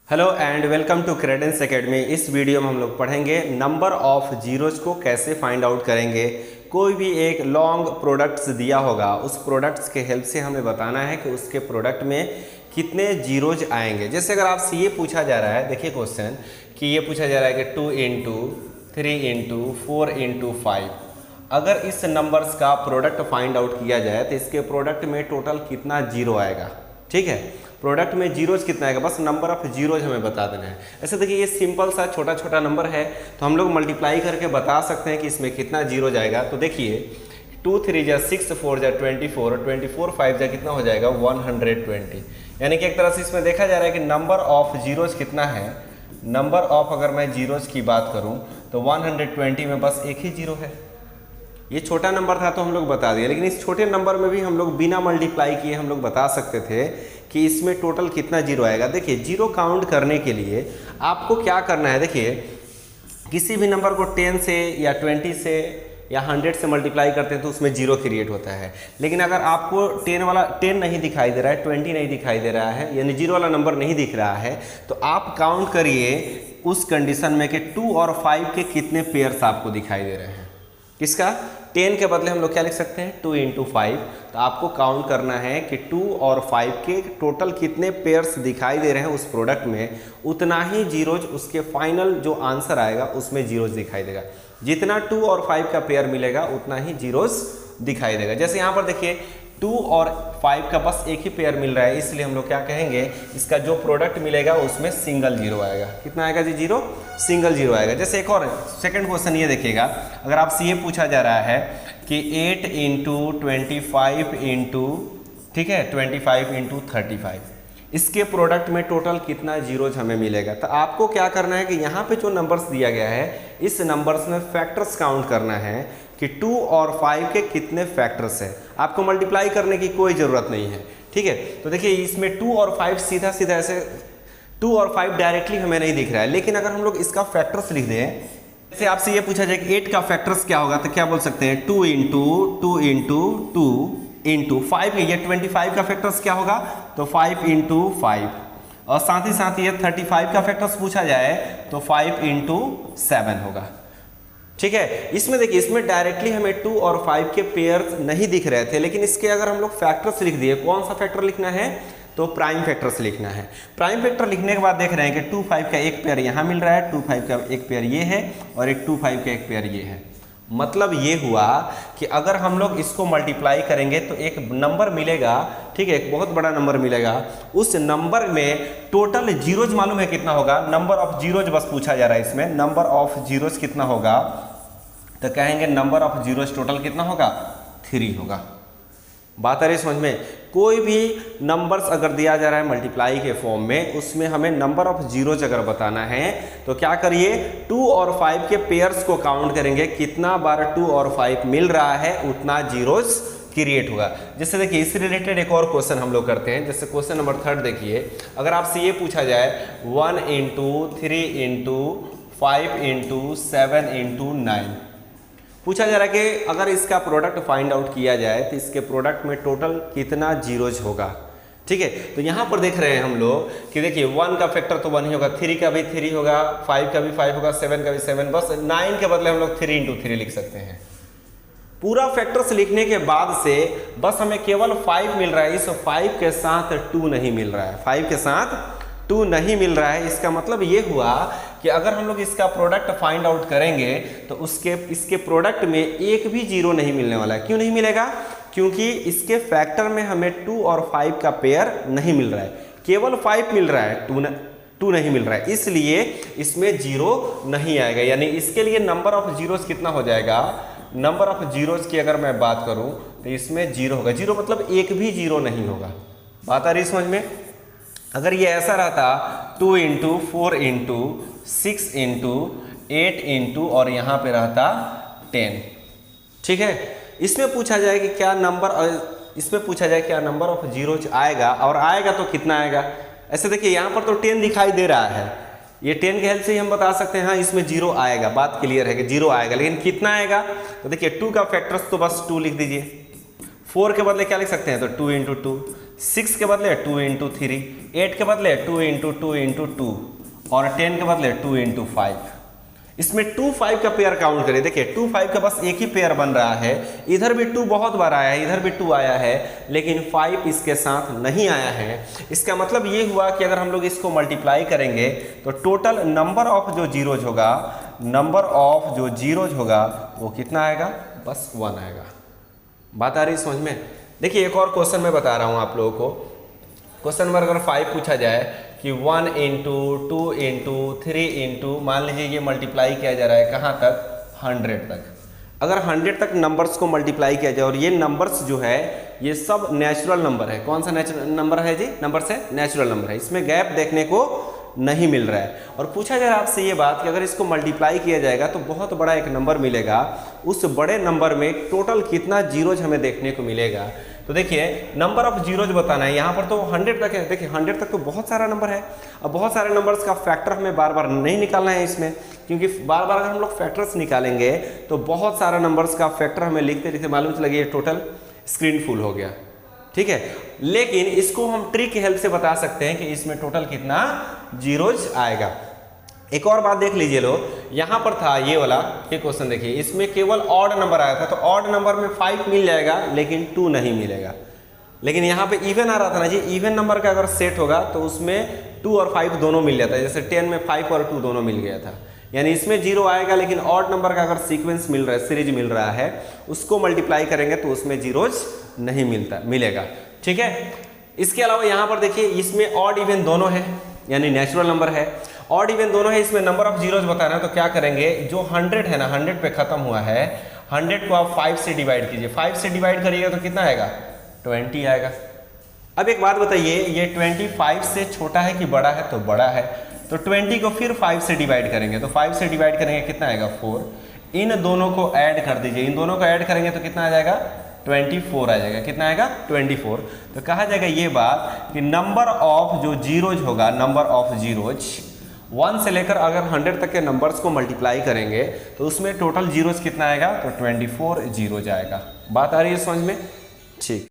Hello and welcome to Credence Academy. इस video में हम लोग पढ़ेंगे नंबर ऑफ जीरोज को कैसे फाइंड आउट करेंगे। कोई भी एक लॉन्ग प्रोडक्ट्स दिया होगा, उस प्रोडक्ट्स के हेल्प से हमें बताना है कि उसके प्रोडक्ट में कितने जीरोज आएंगे। जैसे अगर आपसे ये पूछा जा रहा है, देखिए क्वेश्चन कि ये पूछा जा रहा है कि 2 इंटू 3 इंटू 4 इंटू 5, अगर इस नंबर्स का प्रोडक्ट फाइंड आउट किया जाए तो इसके प्रोडक्ट में टोटल कितना जीरो आएगा। ठीक है, प्रोडक्ट में जीरोज कितना आएगा, बस नंबर ऑफ जीरोज हमें बता देना है। ऐसे देखिए ये सिंपल सा छोटा छोटा नंबर है तो हम लोग मल्टीप्लाई करके बता सकते हैं कि इसमें कितना जीरोज आएगा। तो देखिए 2 3 जा 6 4 जा 24 और 24 5 जा कितना हो जाएगा 120। यानी कि एक तरह से इसमें देखा जा रहा है कि नंबर ऑफ जीरोज कितना है। नंबर ऑफ अगर मैं जीरोज की बात करूँ तो 120 में बस एक ही जीरो है। ये छोटा नंबर था तो हम लोग बता दिए, लेकिन इस छोटे नंबर में भी हम लोग बिना मल्टीप्लाई किए हम लोग बता सकते थे कि इसमें टोटल कितना जीरो आएगा। देखिए जीरो काउंट करने के लिए आपको क्या करना है, देखिए किसी भी नंबर को 10 से या 20 से या 100 से मल्टीप्लाई करते हैं तो उसमें जीरो क्रिएट होता है। लेकिन अगर आपको 10 नहीं दिखाई दे रहा है, 20 नहीं दिखाई दे रहा है, यानी जीरो वाला नंबर नहीं दिख रहा है, तो आप काउंट करिए उस कंडीशन में कि 2 और 5 के कितने पेयर्स आपको दिखाई दे रहे हैं। किसका? 10 के बदले हम लोग क्या लिख सकते हैं 2 इंटू 5। तो आपको काउंट करना है कि 2 और 5 के टोटल कितने पेयर्स दिखाई दे रहे हैं उस प्रोडक्ट में, उतना ही जीरोज उसके फाइनल जो आंसर आएगा उसमें जीरोज दिखाई देगा। जितना 2 और 5 का पेयर मिलेगा उतना ही जीरोज दिखाई देगा। जैसे यहाँ पर देखिए 2 और 5 का बस एक ही पेयर मिल रहा है, इसलिए हम लोग क्या कहेंगे, इसका जो प्रोडक्ट मिलेगा उसमें सिंगल जीरो आएगा। कितना आएगा जी? जीरो, सिंगल जीरो आएगा। जैसे एक और सेकंड क्वेश्चन ये देखिएगा, अगर आपसे ये पूछा जा रहा है कि 8 इंटू 25 इंटू, ठीक है, 25 इंटू 35, इसके प्रोडक्ट में टोटल कितना जीरोज हमें मिलेगा। तो आपको क्या करना है कि यहाँ पे जो नंबर्स दिया गया है इस नंबर्स में फैक्टर्स काउंट करना है कि 2 और 5 के कितने फैक्टर्स हैं। आपको मल्टीप्लाई करने की कोई ज़रूरत नहीं है। ठीक है, तो देखिए इसमें 2 और 5 सीधा सीधा ऐसे 2 और 5 डायरेक्टली हमें नहीं दिख रहा है, लेकिन अगर हम लोग इसका फैक्टर्स लिख दें, जैसे आपसे ये पूछा जाए कि 8 का फैक्टर्स क्या होगा, तो क्या बोल सकते हैं 2 इंटू 2 इंटू 2 इंटू 5। ये 25 का फैक्टर्स क्या होगा, तो 5 इंटू 5, और साथ ही साथ ये 35 का फैक्टर्स पूछा जाए तो 5 इंटू 7 होगा। ठीक है, इसमें देखिए इसमें डायरेक्टली हमें 2 और 5 के पेयर्स नहीं दिख रहे थे, लेकिन इसके अगर हम लोग फैक्टर्स लिख दिए, कौन सा फैक्टर लिखना है, तो प्राइम फैक्टर्स लिखना है। प्राइम फैक्टर लिखने के बाद देख रहे हैं कि 2 5 का एक पेयर यहाँ मिल रहा है, 2 5 का एक पेयर ये है, और एक 2 5 का एक पेयर ये है। मतलब ये हुआ कि अगर हम लोग इसको मल्टीप्लाई करेंगे तो एक नंबर मिलेगा, ठीक है, एक बहुत बड़ा नंबर मिलेगा। उस नंबर में टोटल जीरोज मालूम है कितना होगा, नंबर ऑफ जीरोज बस पूछा जा रहा है इसमें, नंबर ऑफ जीरोज कितना होगा, तो कहेंगे नंबर ऑफ जीरोज टोटल कितना होगा, 3 होगा। बात आ रही समझ में। कोई भी नंबर्स अगर दिया जा रहा है मल्टीप्लाई के फॉर्म में, उसमें हमें नंबर ऑफ जीरोज अगर बताना है तो क्या करिए 2 और 5 के पेयर्स को काउंट करेंगे, कितना बार 2 और 5 मिल रहा है उतना जीरोज क्रिएट होगा। जैसे देखिए इस रिलेटेड एक और क्वेश्चन हम लोग करते हैं। जैसे क्वेश्चन नंबर 3 देखिए, अगर आपसे ये पूछा जाए 1 इंटू 3 इंटू 5 इंटू 7 इंटू 9, पूछा जा रहा है कि अगर इसका प्रोडक्ट फाइंड आउट किया जाए तो इसके प्रोडक्ट में टोटल कितना जीरोज होगा। ठीक है, तो यहाँ पर देख रहे हैं हम लोग कि देखिए 1 का फैक्टर तो 1 ही होगा, 3 का भी 3 होगा, 5 का भी 5 होगा, 7 का भी 7, बस 9 के बदले हम लोग 3 इंटू 3 लिख सकते हैं। पूरा फैक्टर्स लिखने के बाद से बस हमें केवल 5 मिल रहा है, इस 5 के साथ 2 नहीं मिल रहा है, 5 के साथ 2 नहीं मिल रहा है। इसका मतलब ये हुआ कि अगर हम लोग इसका प्रोडक्ट फाइंड आउट करेंगे तो इसके प्रोडक्ट में एक भी जीरो नहीं मिलने वाला है। क्यों नहीं मिलेगा? क्योंकि इसके फैक्टर में हमें 2 और 5 का पेयर नहीं मिल रहा है, केवल 5 मिल रहा है, 2 नहीं मिल रहा है, इसलिए इसमें जीरो नहीं आएगा। यानी इसके लिए नंबर ऑफ जीरोज कितना हो जाएगा, नंबर ऑफ जीरोज की अगर मैं बात करूं तो इसमें जीरो होगा। जीरो मतलब एक भी जीरो नहीं होगा। बात आ रही समझ में। अगर ये ऐसा रहता 2 इंटू 4 इंटू 6 इंटू 8 इंटू और यहाँ पे रहता 10, ठीक है, इसमें पूछा जाए कि क्या नंबर ऑफ जीरोज आएगा, और आएगा तो कितना आएगा। ऐसे देखिए यहाँ पर तो 10 दिखाई दे रहा है, ये 10 के हेल्प से ही हम बता सकते हैं हाँ इसमें जीरो आएगा। बात क्लियर है कि जीरो आएगा, लेकिन कितना आएगा, तो देखिए 2 का फैक्टर्स तो बस 2 लिख दीजिए, 4 के बदले क्या लिख सकते हैं, तो 2 इंटू 2, 6 के बदले 2 इंटू 3, 8 के बदले 2 इंटू 2 इंटू 2 और 10 के बदले 2 इंटू 5। इसमें 2 5 का पेयर काउंट करिए। देखिए 2 5 का बस एक ही पेयर बन रहा है, इधर भी 2 बहुत बार आया है, इधर भी 2 आया है, लेकिन 5 इसके साथ नहीं आया है। इसका मतलब ये हुआ कि अगर हम लोग इसको मल्टीप्लाई करेंगे तो टोटल नंबर ऑफ जो जीरोज होगा, नंबर ऑफ जो जीरोज होगा वो कितना आएगा? बस 1 आएगा। बात आ रही समझ में? देखिए एक और क्वेश्चन मैं बता रहा हूँ आप लोगों को। क्वेश्चन नंबर अगर 5 पूछा जाए कि 1 इंटू 2 इंटू 3 इंटू, मान लीजिए ये मल्टीप्लाई किया जा रहा है कहाँ तक? 100 तक। अगर 100 तक नंबर्स को मल्टीप्लाई किया जाए और ये नंबर्स जो है ये सब नेचुरल नंबर है। कौन सा नेचुरल नंबर है जी? नंबर्स है नेचुरल नंबर है, इसमें गैप देखने को नहीं मिल रहा है। और पूछा जा रहा है आपसे ये बात कि अगर इसको मल्टीप्लाई किया जाएगा तो बहुत बड़ा एक नंबर मिलेगा, उस बड़े नंबर में टोटल कितना जीरोज हमें देखने को मिलेगा। तो देखिए नंबर ऑफ जीरोज बताना है, यहाँ पर तो 100 तक है। देखिए 100 तक तो बहुत सारा नंबर है। अब बहुत सारे नंबर्स का फैक्टर हमें बार बार नहीं निकालना है इसमें, क्योंकि बार बार अगर हम लोग फैक्टर्स निकालेंगे तो बहुत सारा नंबर्स का फैक्टर हमें लिखते लिखते मालूम चला ये टोटल स्क्रीन फुल हो गया, ठीक है। लेकिन इसको हम ट्रिक की हेल्प से बता सकते हैं कि इसमें टोटल कितना जीरोज आएगा। एक और बात देख लीजिए लोग, यहाँ पर था ये वाला, ये क्वेश्चन देखिए, इसमें केवल ऑड नंबर आया था, तो ऑड नंबर में 5 मिल जाएगा लेकिन 2 नहीं मिलेगा। लेकिन यहाँ पे इवन आ रहा था ना जी, इवन नंबर का अगर सेट होगा तो उसमें 2 और 5 दोनों मिल जाता है। जैसे 10 में 5 और 2 दोनों मिल गया था, यानी इसमें 0 आएगा, लेकिन ऑड नंबर का अगर सीक्वेंस मिल रहा है, सीरीज मिल रहा है, उसको मल्टीप्लाई करेंगे तो उसमें जीरोज नहीं मिलेगा, ठीक है। इसके अलावा यहाँ पर देखिए इसमें ऑड इवन दोनों है, यानी नेचुरल नंबर है, ऑड इवन दोनों है। इसमें नंबर ऑफ जीरोज बताना है तो क्या करेंगे, जो 100 है ना, 100 पे खत्म हुआ है, 100 को आप 5 से डिवाइड कीजिए। 5 से डिवाइड करिएगा तो कितना आएगा? 20 आएगा। अब एक बात बताइए, ये 20 5 से छोटा है कि बड़ा है? तो बड़ा है, तो 20 को फिर 5 से डिवाइड करेंगे, तो 5 से डिवाइड करेंगे कितना आएगा? 4। इन दोनों को ऐड कर दीजिए, इन दोनों को ऐड करेंगे तो कितना आ जाएगा? 24 आ जाएगा। कितना आएगा? 24। तो कहा जाएगा ये बात कि नंबर ऑफ जो जीरोज होगा, नंबर ऑफ जीरोज 1 से लेकर अगर 100 तक के नंबर्स को मल्टीप्लाई करेंगे तो उसमें टोटल जीरोज कितना आएगा? तो 24 जीरोज आएगा। बात आ रही है समझ में? ठीक।